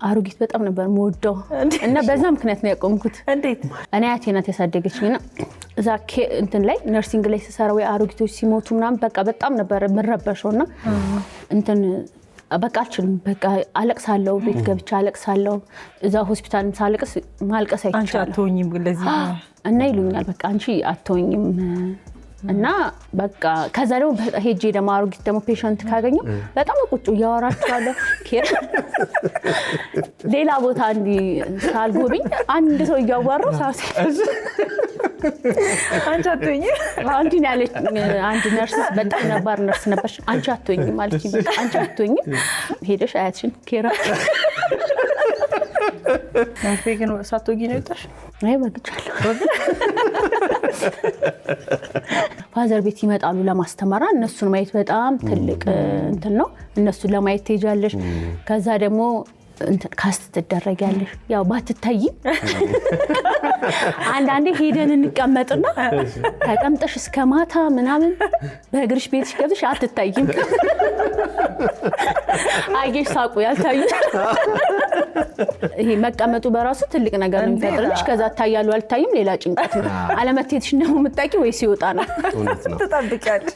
አሮጊት በጣም ነበር ሞደው እና በዛ ምክንያት ነው ያቆምኩት። እንዴት እኔ አያቴናት ያሳደገችኝና እዛ እንትን ላይ ነርሲንግ ላይ ተሰራ ወይ አሮጊቶች ሲሞቱ ምናምን በቃ በጣም ነበር ምረበሽውና እንትን በቃ አልችልም በቃ አለቅሳለሁ ቤት ገብቻ አለቅሳለሁ እዛ ሆስፒታልም ሳለቅስ ማልቀስ አይቻልም አንቺ አትሆኝም ለዚህ እና ይሉኛል በቃ አንቺ አትሆኝም እና በቃ ከዛ ደግሞ ሄጄ ደግሞ አሮጊት ደግሞ ፔሸንት ካገኘው በጣም ቁጭ ያወራቸዋለሁ ኬር ሌላ ቦታ እንዲ ሳልጎብኝ አንድ ሰው ያዋራው ሳሲ አንቺ አትሆኝ አንቺ ያለች አንድ ነርስ በጣም ነበር ነርስ ነበር አንቺ አትሆኝ ማለት ነው አንቺ አትሆኝ ሄደሽ አያትሽን ኬራ ናፍቄን ሳትወጊ ነው የወጣሽ አይ ወግቻለሁ ፋዘር ቤት ይመጣሉ ለማስተማራ እነሱን ማየት በጣም ትልቅ እንትን ነው እነሱን ለማየት ትሄጃለሽ ከዛ ደግሞ እንትን ካስት ትደረጊያለሽ ያው ባትታይ አንዳንዴ ሄደን እንቀመጥና ተቀምጠሽ እስከ ማታ ምናምን በእግርሽ ቤትሽ ገብተሽ አትታይም አይጌሽ ሳቁ ያልታዩ ይሄ መቀመጡ በራሱ ትልቅ ነገር ነው የሚፈጥርልሽ ከዛ ታያሉ አልታይም ሌላ ጭንቀት ነው አለመቴትሽ ነው የምታውቂ ወይ ሲወጣ ነው ተጠብቂያለሽ